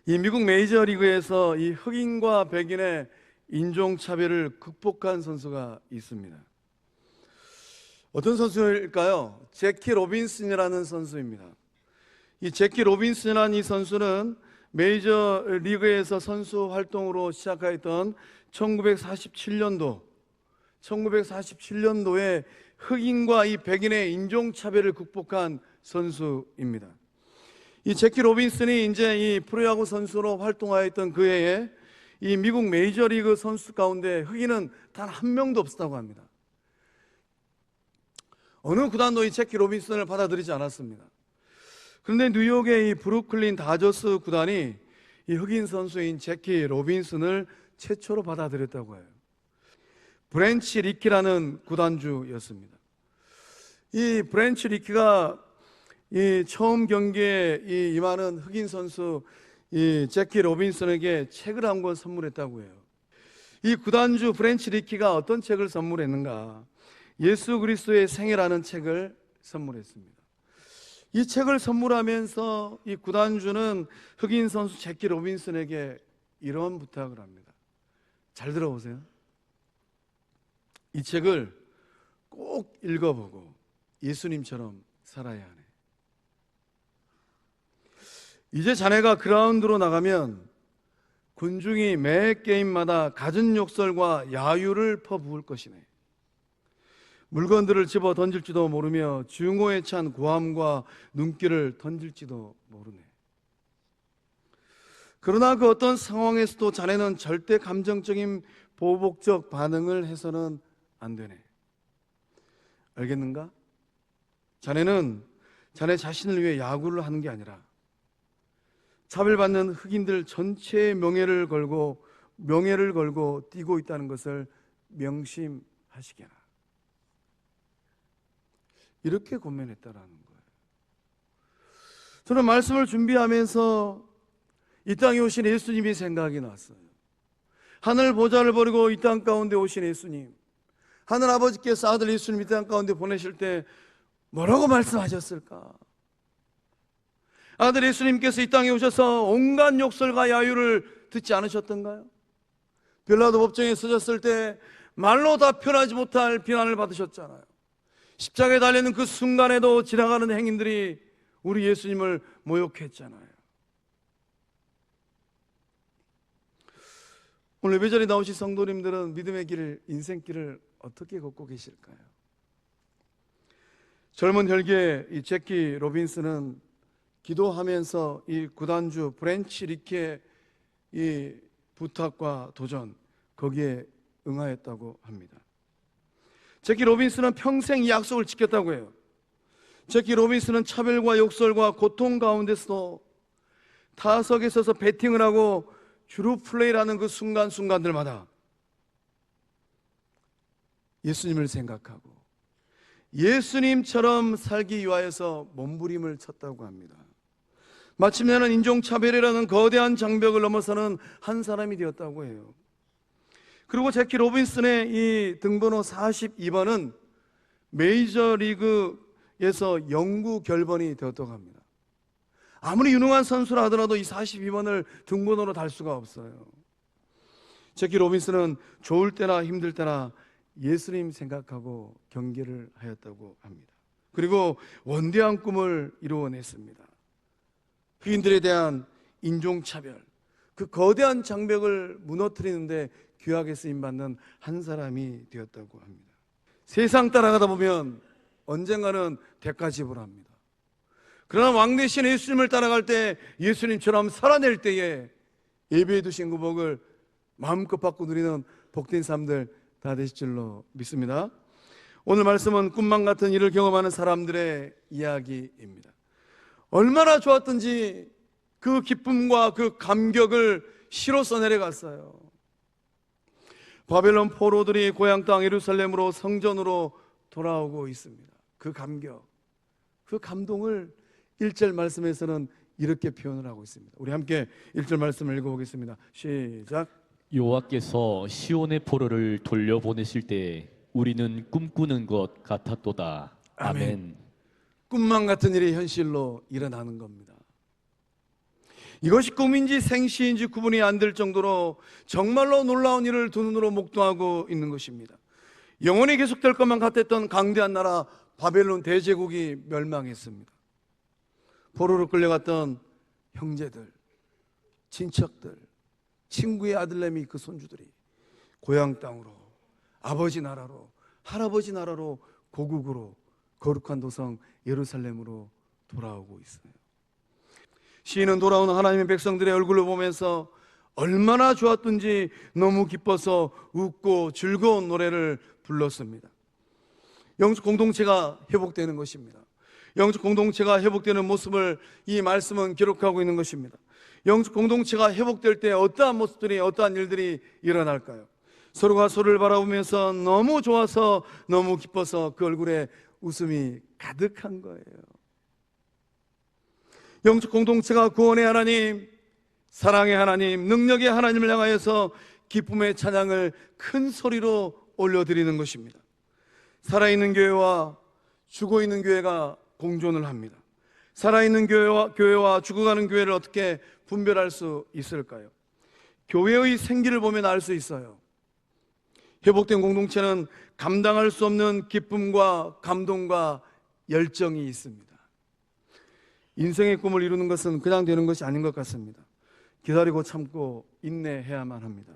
이 미국 메이저리그에서 이 흑인과 백인의 인종차별을 극복한 선수가 있습니다. 어떤 선수일까요? 제키 로빈슨이라는 선수입니다. 이 제키 로빈슨이라는 이 선수는 메이저리그에서 선수 활동으로 시작하였던 1947년도에 흑인과 이 백인의 인종차별을 극복한 선수입니다. 이 제키 로빈슨이 이제 이 프로야구 선수로 활동하였던 그 해에 이 미국 메이저리그 선수 가운데 흑인은 단 한 명도 없었다고 합니다. 어느 구단도 이 제키 로빈슨을 받아들이지 않았습니다. 그런데 뉴욕의 이 브루클린 다저스 구단이 이 흑인 선수인 제키 로빈슨을 최초로 받아들였다고 해요. 브랜치 리키라는 구단주였습니다. 이 브랜치 리키가 이 처음 경기에 임하는 흑인 선수 이 제키 로빈슨에게 책을 한 권 선물했다고 해요. 이 구단주 브랜치 리키가 어떤 책을 선물했는가? 예수 그리스도의 생애라는 책을 선물했습니다. 이 책을 선물하면서 이 구단주는 흑인 선수 제키 로빈슨에게 이런 부탁을 합니다. 잘 들어보세요. 이 책을 꼭 읽어보고 예수님처럼 살아야 하네. 이제 자네가 그라운드로 나가면 군중이 매 게임마다 갖은 욕설과 야유를 퍼부을 것이네. 물건들을 집어 던질지도 모르며 증오에 찬 고함과 눈길을 던질지도 모르네. 그러나 그 어떤 상황에서도 자네는 절대 감정적인 보복적 반응을 해서는 안 되네. 알겠는가? 자네는 자네 자신을 위해 야구를 하는 게 아니라 차별받는 흑인들 전체의 명예를 걸고 뛰고 있다는 것을 명심하시게나. 이렇게 권면했다라는 거예요. 저는 말씀을 준비하면서 이 땅에 오신 예수님이 생각이 났어요. 하늘 보좌를 버리고 이 땅 가운데 오신 예수님, 하늘 아버지께서 아들 예수님 이 땅 가운데 보내실 때 뭐라고 말씀하셨을까? 아들 예수님께서 이 땅에 오셔서 온갖 욕설과 야유를 듣지 않으셨던가요? 빌라도 법정에 서셨을 때 말로 다 표현하지 못할 비난을 받으셨잖아요. 십자가에 달리는 그 순간에도 지나가는 행인들이 우리 예수님을 모욕했잖아요. 오늘 예배자리에 나오신 성도님들은 믿음의 길을, 인생길을 어떻게 걷고 계실까요? 젊은 혈기의 이 제키 로빈슨은 기도하면서 이 구단주 브랜치 리키의 이 부탁과 도전, 거기에 응하였다고 합니다. 제키 로빈슨은 평생 이 약속을 지켰다고 해요. 제키 로빈슨은 차별과 욕설과 고통 가운데서도 타석에 서서 배팅을 하고 주루 플레이라는 그 순간순간들마다 예수님을 생각하고 예수님처럼 살기 위하여서 몸부림을 쳤다고 합니다. 마침내는 인종차별이라는 거대한 장벽을 넘어서는 한 사람이 되었다고 해요. 그리고 제키 로빈슨의 이 등번호 42번은 메이저리그에서 영구 결번이 되었다고 합니다. 아무리 유능한 선수라 하더라도 이 42번을 등번호로 달 수가 없어요. 제키 로빈슨은 좋을 때나 힘들 때나 예수님 생각하고 경기를 하였다고 합니다. 그리고 원대한 꿈을 이루어냈습니다. 흑인들에 대한 인종차별, 그 거대한 장벽을 무너뜨리는데 귀하게 쓰임받는 한 사람이 되었다고 합니다. 세상 따라가다 보면 언젠가는 대가 지불합니다. 그러나 왕 대신 예수님을 따라갈 때 예수님처럼 살아낼 때에 예배해 두신 그 복을 마음껏 받고 누리는 복된 삶들 다 되실 줄로 믿습니다. 오늘 말씀은 꿈만 같은 일을 경험하는 사람들의 이야기입니다. 얼마나 좋았던지 그 기쁨과 그 감격을 시로 써내려갔어요. 바벨론 포로들이 고향 땅 예루살렘으로 성전으로 돌아오고 있습니다. 그 감격, 그 감동을 1절 말씀에서는 이렇게 표현을 하고 있습니다. 우리 함께 1절 말씀을 읽어보겠습니다. 시작. 여호와께서 시온의 포로를 돌려보내실 때 우리는 꿈꾸는 것 같았도다. 아멘. 꿈만 같은 일이 현실로 일어나는 겁니다. 이것이 꿈인지 생시인지 구분이 안 될 정도로 정말로 놀라운 일을 두 눈으로 목도하고 있는 것입니다. 영원히 계속될 것만 같았던 강대한 나라 바벨론 대제국이 멸망했습니다. 포로로 끌려갔던 형제들, 친척들, 친구의 아들내미 그 손주들이 고향 땅으로, 아버지 나라로, 할아버지 나라로, 고국으로, 거룩한 도성 예루살렘으로 돌아오고 있어요. 시인은 돌아온 하나님의 백성들의 얼굴을 보면서 얼마나 좋았든지 너무 기뻐서 웃고 즐거운 노래를 불렀습니다. 영적 공동체가 회복되는 것입니다. 영적 공동체가 회복되는 모습을 이 말씀은 기록하고 있는 것입니다. 영적 공동체가 회복될 때 어떠한 모습들이, 어떠한 일들이 일어날까요? 서로가 서로를 바라보면서 너무 좋아서, 너무 기뻐서 그 얼굴에 웃음이 가득한 거예요. 영적 공동체가 구원의 하나님, 사랑의 하나님, 능력의 하나님을 향하여서 기쁨의 찬양을 큰 소리로 올려드리는 것입니다. 살아있는 교회와 죽어있는 교회가 공존을 합니다. 살아있는 교회와 죽어가는 교회를 어떻게 분별할 수 있을까요? 교회의 생기를 보면 알 수 있어요. 회복된 공동체는 감당할 수 없는 기쁨과 감동과 열정이 있습니다. 인생의 꿈을 이루는 것은 그냥 되는 것이 아닌 것 같습니다. 기다리고 참고 인내해야만 합니다.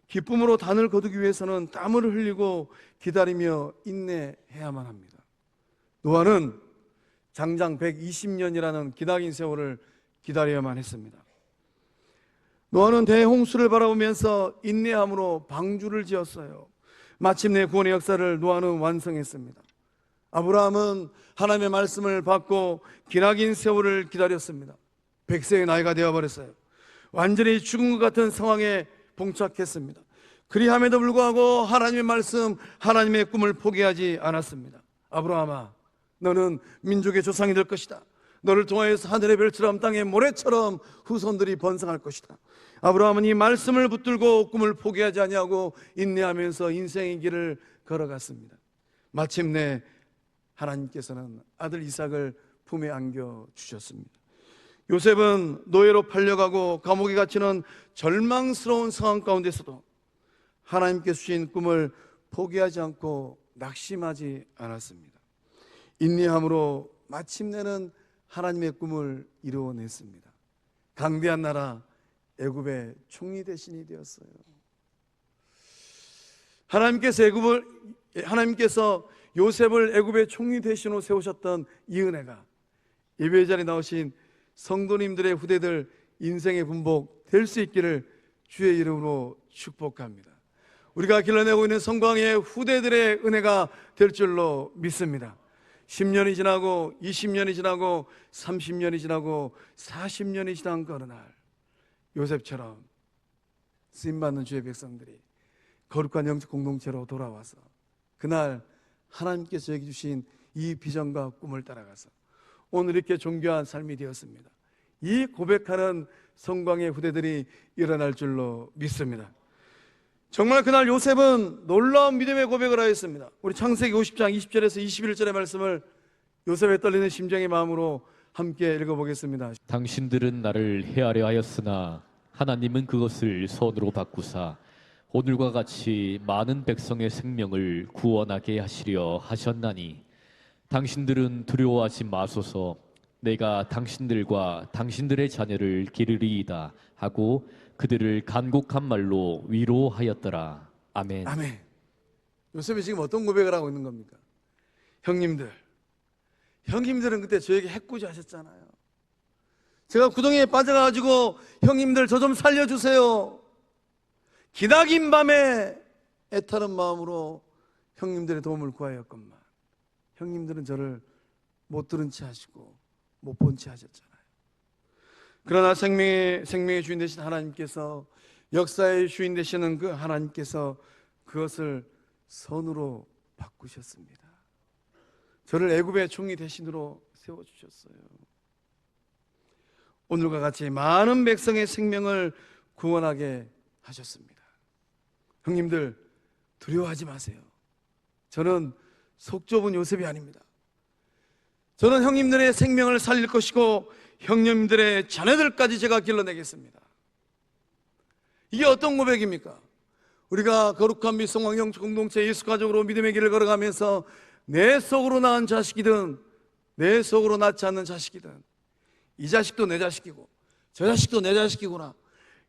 기쁨으로 단을 거두기 위해서는 땀을 흘리고 기다리며 인내해야만 합니다. 노아는 장장 120년이라는 기나긴 세월을 기다려야만 했습니다. 노아는 대홍수를 바라보면서 인내함으로 방주를 지었어요. 마침내 구원의 역사를 노아는 완성했습니다. 아브라함은 하나님의 말씀을 받고 기나긴 세월을 기다렸습니다. 100세의 나이가 되어버렸어요. 완전히 죽은 것 같은 상황에 봉착했습니다. 그리함에도 불구하고 하나님의 말씀, 하나님의 꿈을 포기하지 않았습니다. 아브라함아, 너는 민족의 조상이 될 것이다. 너를 통하여서 하늘의 별처럼 땅의 모래처럼 후손들이 번성할 것이다. 아브라함은 이 말씀을 붙들고 꿈을 포기하지 아니하고 인내하면서 인생의 길을 걸어갔습니다. 마침내 하나님께서는 아들 이삭을 품에 안겨 주셨습니다. 요셉은 노예로 팔려가고 감옥에 갇히는 절망스러운 상황 가운데서도 하나님께서 주신 꿈을 포기하지 않고 낙심하지 않았습니다. 인내함으로 마침내는 하나님의 꿈을 이루어냈습니다. 강대한 나라 애굽의 총리 대신이 되었어요. 하나님께서 요셉을 애굽의 총리 대신으로 세우셨던 이 은혜가 예배 자리에 나오신 성도님들의 후대들 인생의 분복 될 수 있기를 주의 이름으로 축복합니다. 우리가 길러내고 있는 성광의 후대들의 은혜가 될 줄로 믿습니다. 10년이 지나고 20년이 지나고 30년이 지나고 40년이 지난 그 어느 날 요셉처럼 쓰임받는 주의 백성들이 거룩한 영적 공동체로 돌아와서 그날 하나님께서 저에게 주신 이 비전과 꿈을 따라가서 오늘 이렇게 존귀한 삶이 되었습니다. 이 고백하는 성광의 후대들이 일어날 줄로 믿습니다. 정말 그날 요셉은 놀라운 믿음의 고백을 하였습니다. 우리 창세기 50장 20절에서 21절의 말씀을 요셉의 떨리는 심정의 마음으로 함께 읽어보겠습니다. 당신들은 나를 해하려 하였으나 하나님은 그것을 선으로 바꾸사 오늘과 같이 많은 백성의 생명을 구원하게 하시려 하셨나니 당신들은 두려워하지 마소서. 내가 당신들과 당신들의 자녀를 기르리이다 하고 그들을 간곡한 말로 위로하였더라. 아멘. 아멘. 요셉이 지금 어떤 고백을 하고 있는 겁니까? 형님들은 그때 저에게 해코지 하셨잖아요. 제가 구덩이에 빠져가지고 형님들 저 좀 살려주세요. 기나긴 밤에 애타는 마음으로 형님들의 도움을 구하였건만 형님들은 저를 못 들은 채 하시고 못 본 채 하셨잖아요. 그러나 생명의 주인 되신 하나님께서, 역사의 주인 되시는 그 하나님께서 그것을 선으로 바꾸셨습니다. 저를 애굽의 총리 대신으로 세워주셨어요. 오늘과 같이 많은 백성의 생명을 구원하게 하셨습니다. 형님들 두려워하지 마세요. 저는 속 좁은 요셉이 아닙니다. 저는 형님들의 생명을 살릴 것이고 형님들의 자녀들까지 제가 길러내겠습니다. 이게 어떤 고백입니까? 우리가 거룩한 미성왕 공동체 예수 가족으로 믿음의 길을 걸어가면서 내 속으로 낳은 자식이든 내 속으로 낳지 않는 자식이든 이 자식도 내 자식이고 저 자식도 내 자식이구나,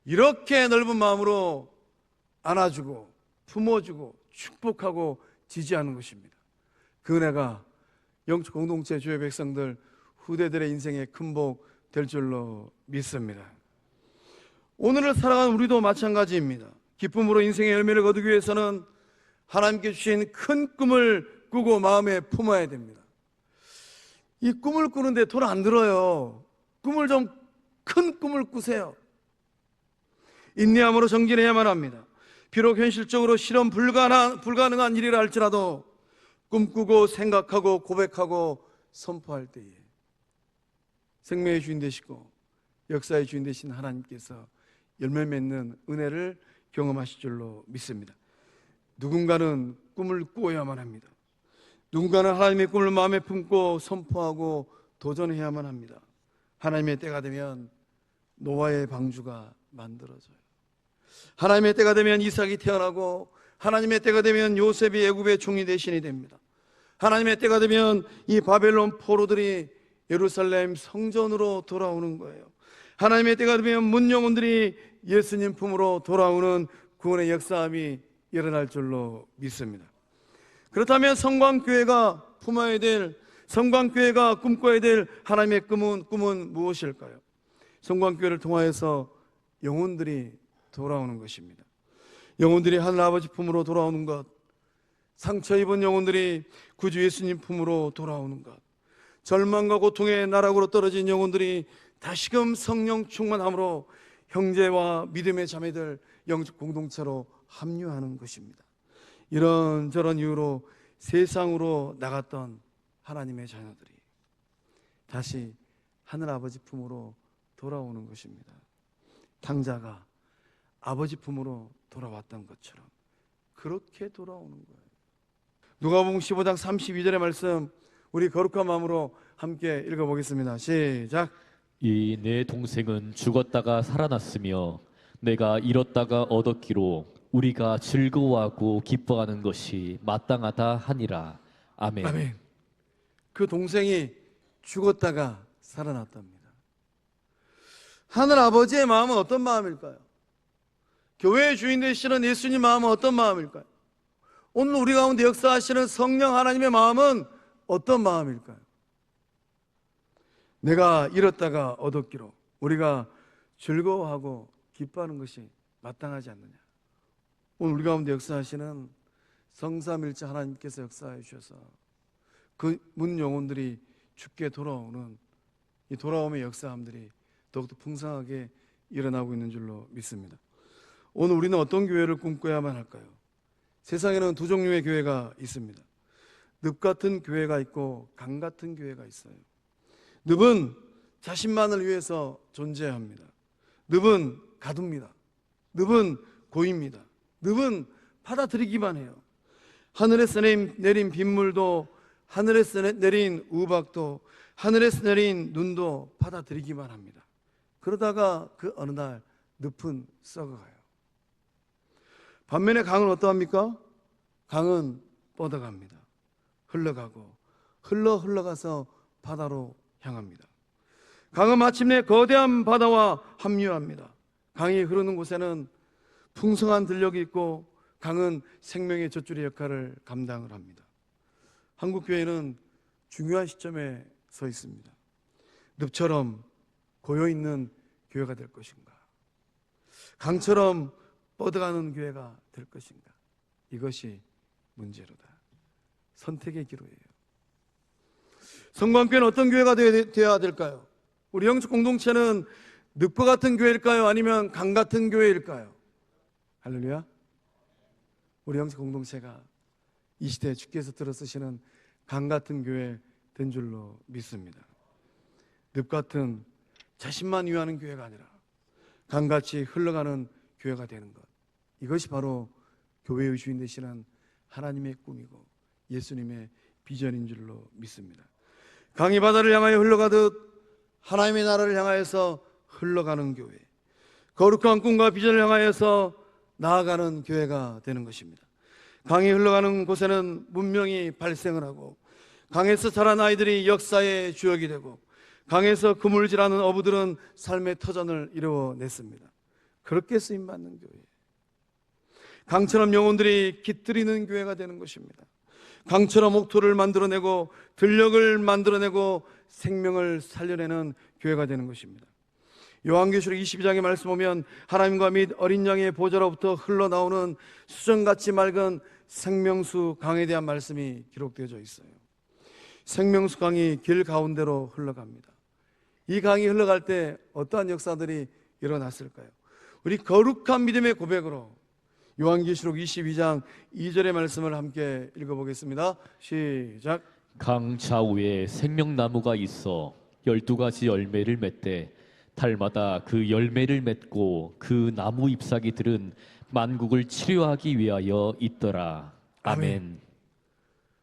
이렇게 넓은 마음으로 안아주고 품어주고 축복하고 지지하는 것입니다. 그 은혜가 영적 공동체 주의 백성들 후대들의 인생에 큰 복 될 줄로 믿습니다. 오늘을 살아가는 우리도 마찬가지입니다. 기쁨으로 인생의 열매를 거두기 위해서는 하나님께 주신 큰 꿈을 꾸고 마음에 품어야 됩니다. 이 꿈을 꾸는데 돈 안 들어요. 꿈을 좀 큰 꿈을 꾸세요. 인내함으로 정진해야만 합니다. 비록 현실적으로 실현 불가능한 일이라 할지라도 꿈꾸고 생각하고 고백하고 선포할 때에 생명의 주인 되시고 역사의 주인 되신 하나님께서 열매 맺는 은혜를 경험하실 줄로 믿습니다. 누군가는 꿈을 꾸어야만 합니다. 누군가는 하나님의 꿈을 마음에 품고 선포하고 도전해야만 합니다. 하나님의 때가 되면 노아의 방주가 만들어져요. 하나님의 때가 되면 이삭이 태어나고, 하나님의 때가 되면 요셉이 애굽의 총리 대신이 됩니다. 하나님의 때가 되면 이 바벨론 포로들이 예루살렘 성전으로 돌아오는 거예요. 하나님의 때가 되면 문영혼들이 예수님 품으로 돌아오는 구원의 역사함이 일어날 줄로 믿습니다. 그렇다면 성광교회가 품어야 될, 성광교회가 꿈꿔야 될 하나님의 꿈은 무엇일까요? 성광교회를 통하여서 영혼들이 돌아오는 것입니다. 영혼들이 하늘 아버지 품으로 돌아오는 것, 상처 입은 영혼들이 구주 예수님 품으로 돌아오는 것, 절망과 고통의 나락으로 떨어진 영혼들이 다시금 성령 충만함으로 형제와 믿음의 자매들 영적 공동체로 합류하는 것입니다. 이런저런 이유로 세상으로 나갔던 하나님의 자녀들이 다시 하늘 아버지 품으로 돌아오는 것입니다. 탕자가 아버지 품으로 돌아왔던 것처럼 그렇게 돌아오는 거예요. 누가복음 15장 32절의 말씀, 우리 거룩한 마음으로 함께 읽어보겠습니다. 시작. 이 내 동생은 죽었다가 살아났으며 내가 잃었다가 얻었기로 우리가 즐거워하고 기뻐하는 것이 마땅하다 하니라. 아멘. 아멘. 그 동생이 죽었다가 살아났답니다. 하늘 아버지의 마음은 어떤 마음일까요? 교회의 주인 되시는 예수님 마음은 어떤 마음일까요? 오늘 우리 가운데 역사하시는 성령 하나님의 마음은 어떤 마음일까요? 내가 잃었다가 얻었기로 우리가 즐거워하고 기뻐하는 것이 마땅하지 않느냐. 오늘 우리 가운데 역사하시는 성삼일체 하나님께서 역사해 주셔서 그 문 영혼들이 죽게 돌아오는 이 돌아옴의 역사함들이 더욱더 풍성하게 일어나고 있는 줄로 믿습니다. 오늘 우리는 어떤 교회를 꿈꿔야만 할까요? 세상에는 두 종류의 교회가 있습니다. 늪 같은 교회가 있고 강 같은 교회가 있어요. 늪은 자신만을 위해서 존재합니다. 늪은 가둡니다. 늪은 고입니다. 늪은 받아들이기만 해요. 하늘에서 내린 빗물도, 하늘에서 내린 우박도, 하늘에서 내린 눈도 받아들이기만 합니다. 그러다가 그 어느 날 늪은 썩어가요. 반면에 강은 어떠합니까? 강은 뻗어갑니다. 흘러가고 흘러가서 바다로 향합니다. 강은 마침내 거대한 바다와 합류합니다. 강이 흐르는 곳에는 풍성한 들녘이 있고 강은 생명의 젖줄의 역할을 감당을 합니다. 한국교회는 중요한 시점에 서 있습니다. 늪처럼 고여있는 교회가 될 것인가, 강처럼 뻗어가는 교회가 될 것인가, 이것이 문제로다. 선택의 기로예요. 성광교회는 어떤 교회가 되어야 될까요? 우리 영적 공동체는 늪과 같은 교회일까요? 아니면 강 같은 교회일까요? 할렐루야. 우리 영적 공동체가 이 시대에 주께서 들어쓰시는 강 같은 교회 된 줄로 믿습니다. 늪 같은 자신만 위하는 교회가 아니라 강같이 흘러가는 교회가 되는 것, 이것이 바로 교회의 주인 되시는 하나님의 꿈이고 예수님의 비전인 줄로 믿습니다. 강이 바다를 향하여 흘러가듯 하나님의 나라를 향하여서 흘러가는 교회, 거룩한 꿈과 비전을 향하여서 나아가는 교회가 되는 것입니다. 강이 흘러가는 곳에는 문명이 발생을 하고, 강에서 자란 아이들이 역사의 주역이 되고, 강에서 그물질하는 어부들은 삶의 터전을 이루어냈습니다. 그렇게 쓰임받는 교회, 강처럼 영혼들이 깃들이는 교회가 되는 것입니다. 강처럼 옥토를 만들어내고 들녘을 만들어내고 생명을 살려내는 교회가 되는 것입니다. 요한계시록 22장의 말씀 보면 하나님과 및 어린 양의 보좌로부터 흘러나오는 수정같이 맑은 생명수 강에 대한 말씀이 기록되어져 있어요. 생명수 강이 길 가운데로 흘러갑니다. 이 강이 흘러갈 때 어떠한 역사들이 일어났을까요? 우리 거룩한 믿음의 고백으로 요한계시록 22장 2절의 말씀을 함께 읽어보겠습니다. 시작. 강 좌우에 생명나무가 있어 12가지 열매를 맺되 달마다 그 열매를 맺고 그 나무 잎사귀들은 만국을 치료하기 위하여 있더라. 아멘.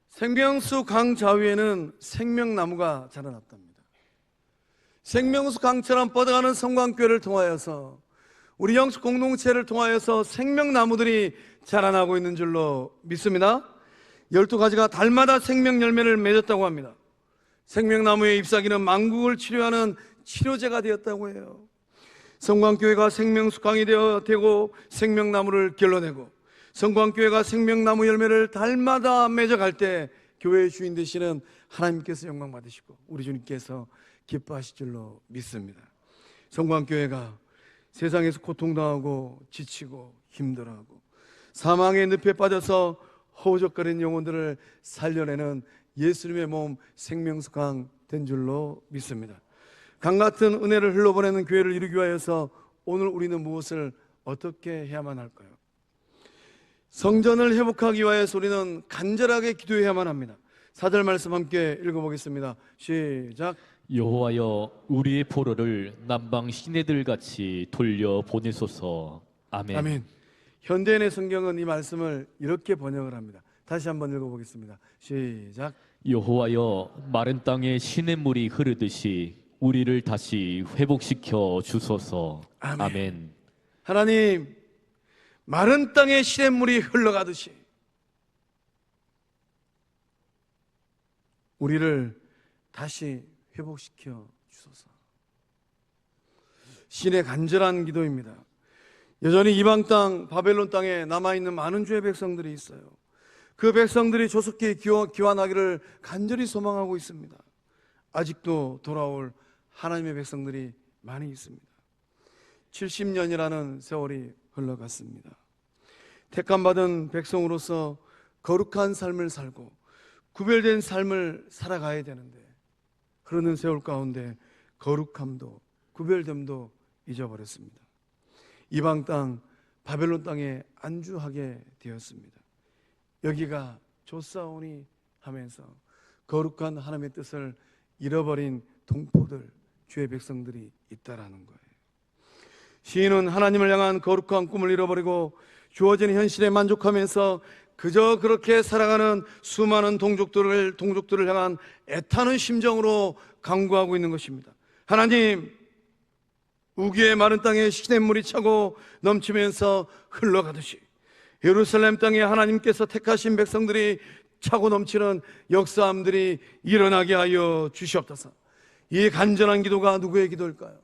생명수 강 좌우에는 생명나무가 자라났답니다. 생명수 강처럼 뻗어가는 성광교회를 통하여서 우리 영적 공동체를 통하여서 생명나무들이 자라나고 있는 줄로 믿습니다. 12가지가 달마다 생명 열매를 맺었다고 합니다. 생명나무의 잎사귀는 만국을 치료하는 치료제가 되었다고 해요. 성광교회가 생명수강이 되고 생명나무를 길러내고, 성광교회가 생명나무 열매를 달마다 맺어갈 때 교회의 주인 되시는 하나님께서 영광 받으시고 우리 주님께서 기뻐하실 줄로 믿습니다. 성광교회가 세상에서 고통당하고 지치고 힘들어하고 사망의 늪에 빠져서 허우적거리는 영혼들을 살려내는 예수님의 몸 생명수강 된 줄로 믿습니다. 강같은 은혜를 흘러보내는 교회를 이루기 위하여서 오늘 우리는 무엇을 어떻게 해야만 할까요? 성전을 회복하기 위하여서 우리는 간절하게 기도해야만 합니다. 4절 말씀 함께 읽어보겠습니다. 시작. 여호와여 우리의 포로를 남방 시내들 같이 돌려 보내소서. 아멘. 아멘. 현대인의 성경은 이 말씀을 이렇게 번역을 합니다. 다시 한번 읽어보겠습니다. 시작. 여호와여 마른 땅에 시냇물이 흐르듯이 우리를 다시 회복시켜 주소서. 아멘. 아멘. 하나님, 마른 땅에 시냇물이 흘러가듯이 우리를 다시 회복시켜 주소서. 신의 간절한 기도입니다. 여전히 이방 땅 바벨론 땅에 남아있는 많은 주의 백성들이 있어요. 그 백성들이 조속히 귀환하기를 간절히 소망하고 있습니다. 아직도 돌아올 하나님의 백성들이 많이 있습니다. 70년이라는 세월이 흘러갔습니다. 택함받은 백성으로서 거룩한 삶을 살고 구별된 삶을 살아가야 되는데 흐르는 세월 가운데 거룩함도 구별됨도 잊어버렸습니다. 이방 땅 바벨론 땅에 안주하게 되었습니다. 여기가 좋사오니 하면서 거룩한 하나님의 뜻을 잃어버린 동포들, 주의 백성들이 있다라는 거예요. 시인은 하나님을 향한 거룩한 꿈을 잃어버리고 주어진 현실에 만족하면서 그저 그렇게 살아가는 수많은 동족들을 향한 애타는 심정으로 간구하고 있는 것입니다. 하나님, 우기의 마른 땅에 시냇물이 차고 넘치면서 흘러가듯이 예루살렘 땅에 하나님께서 택하신 백성들이 차고 넘치는 역사함들이 일어나게 하여 주시옵소서. 이 간절한 기도가 누구의 기도일까요?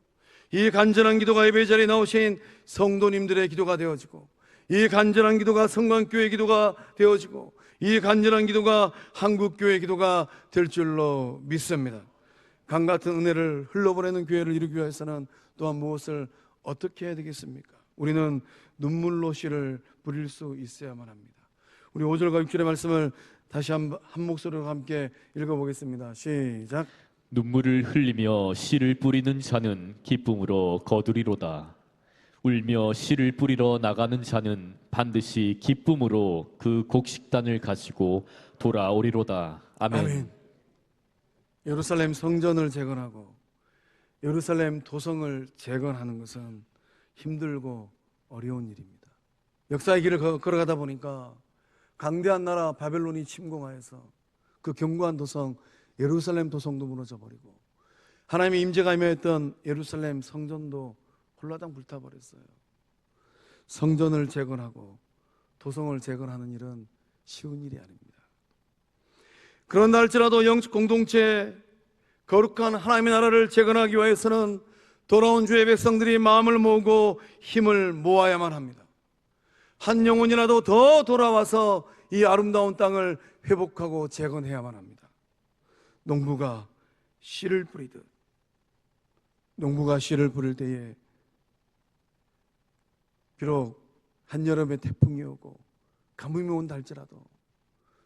이 간절한 기도가 예배 자리에 나오신 성도님들의 기도가 되어지고, 이 간절한 기도가 성광교회의 기도가 되어지고, 이 간절한 기도가 한국교회의 기도가 될 줄로 믿습니다. 강같은 은혜를 흘러보내는 교회를 이루기 위해서는 또한 무엇을 어떻게 해야 되겠습니까? 우리는 눈물로 씨를 부릴 수 있어야만 합니다. 우리 5절과 6절의 말씀을 다시 한 목소리로 함께 읽어보겠습니다. 시작. 눈물을 흘리며 씨를 뿌리는 자는 기쁨으로 거두리로다. 울며 씨를 뿌리러 나가는 자는 반드시 기쁨으로 그 곡식단을 가지고 돌아오리로다. 아멘. 아멘. 예루살렘 성전을 재건하고 예루살렘 도성을 재건하는 것은 힘들고 어려운 일입니다. 역사의 길을 걸어가다 보니까 강대한 나라 바벨론이 침공하여서 그 견고한 도성 예루살렘 도성도 무너져 버리고 하나님의 임재가 임했던 예루살렘 성전도 홀라당 불타버렸어요. 성전을 재건하고 도성을 재건하는 일은 쉬운 일이 아닙니다. 그런다 할지라도 영적 공동체, 거룩한 하나님의 나라를 재건하기 위해서는 돌아온 주의 백성들이 마음을 모으고 힘을 모아야만 합니다. 한 영혼이라도 더 돌아와서 이 아름다운 땅을 회복하고 재건해야만 합니다. 농부가 씨를 뿌리듯, 농부가 씨를 뿌릴 때에 비록 한여름에 태풍이 오고 가뭄이 온다 할지라도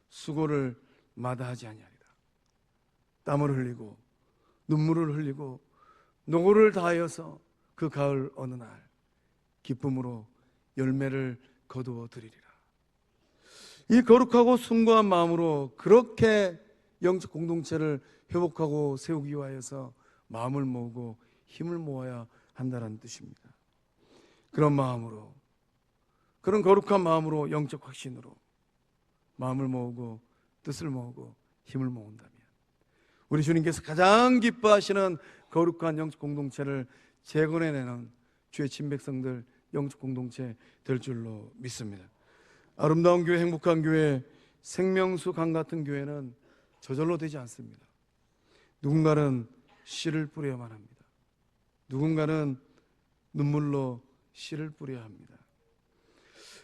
수고를 마다하지 아니하리라. 땀을 흘리고 눈물을 흘리고 노고를 다하여서 그 가을 어느 날 기쁨으로 열매를 거두어 드리리라. 이 거룩하고 숭고한 마음으로 그렇게 영적 공동체를 회복하고 세우기 위하여서 마음을 모으고 힘을 모아야 한다는 뜻입니다. 그런 마음으로, 그런 거룩한 마음으로, 영적 확신으로 마음을 모으고 뜻을 모으고 힘을 모은다면 우리 주님께서 가장 기뻐하시는 거룩한 영적 공동체를 재건해내는 주의 친백성들, 영적 공동체 될 줄로 믿습니다. 아름다운 교회, 행복한 교회, 생명수 강 같은 교회는 저절로 되지 않습니다. 누군가는 씨를 뿌려야만 합니다. 누군가는 눈물로 씨를 뿌려야 합니다.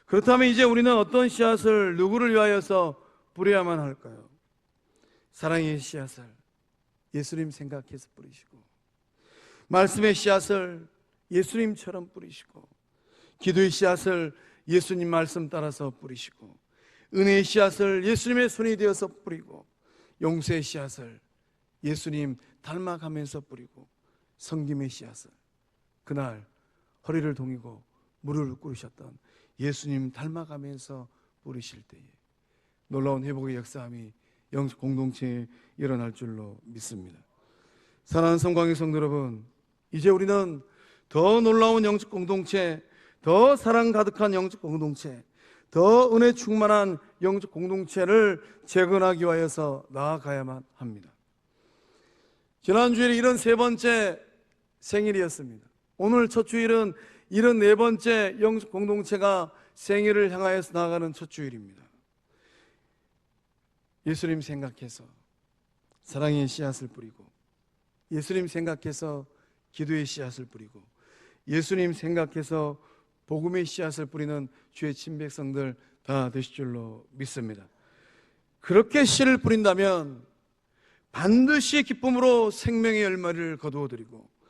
그렇다면 이제 우리는 어떤 씨앗을 누구를 위하여서 뿌려야만 할까요? 사랑의 씨앗을 예수님 생각해서 뿌리시고, 말씀의 씨앗을 예수님처럼 뿌리시고, 기도의 씨앗을 예수님 말씀 따라서 뿌리시고, 은혜의 씨앗을 예수님의 손이 되어서 뿌리고, 용서의 씨앗을 예수님 닮아가면서 뿌리고, 섬김의 씨앗을 그날 허리를 동이고 무릎을 꿇으셨던 예수님 닮아가면서 뿌리실 때에 놀라운 회복의 역사함이 영적 공동체에 일어날 줄로 믿습니다. 사랑하는 성광의 성도 여러분, 이제 우리는 더 놀라운 영적 공동체, 더 사랑 가득한 영적 공동체, 더 은혜 충만한 영적 공동체를 재건하기 위하여서 나아가야만 합니다. 지난주에 이런 세 번째 생일이었습니다. 오늘 첫 주일은 이런 네 번째 영적 공동체가 생일을 향하여서 나아가는 첫 주일입니다. 예수님 생각해서 사랑의 씨앗을 뿌리고, 예수님 생각해서 기도의 씨앗을 뿌리고, 예수님 생각해서 복음의 씨앗을 뿌리는 주의 친백성들 다 되실 줄로 믿습니다. 그렇게 씨를 뿌린다면 반드시 기쁨으로 생명의 열매를 거두어드리고,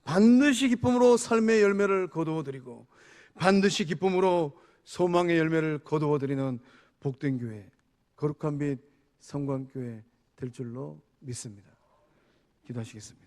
반드시 기쁨으로 삶의 열매를 거두어드리고, 반드시 기쁨으로 소망의 열매를 거두어드리는 복된 교회, 거룩한 빛 성광교회 될 줄로 믿습니다. 기도하시겠습니다.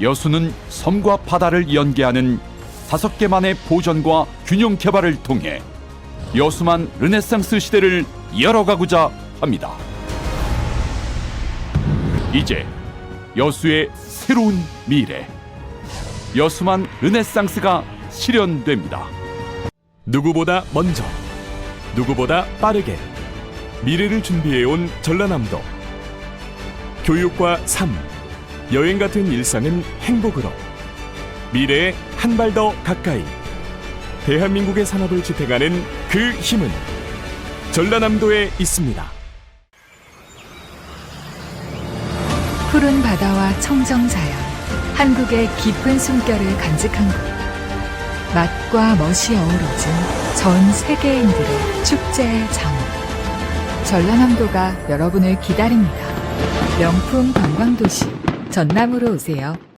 여수는 섬과 바다를 연계하는 5개만의 보전과 균형 개발을 통해 여수만 르네상스 시대를 열어가고자 합니다. 이제 여수의 새로운 미래, 여수만 르네상스가 실현됩니다. 누구보다 먼저, 누구보다 빠르게 미래를 준비해온 전라남도. 교육과 삶, 여행 같은 일상은 행복으로, 미래에 한 발 더 가까이 대한민국의 산업을 지탱하는 그 힘은 전라남도에 있습니다. 푸른 바다와 청정 자연, 한국의 깊은 숨결을 간직한 곳. 맛과 멋이 어우러진 전 세계인들의 축제의 장. 전라남도가 여러분을 기다립니다. 명품 관광도시 전남으로 오세요.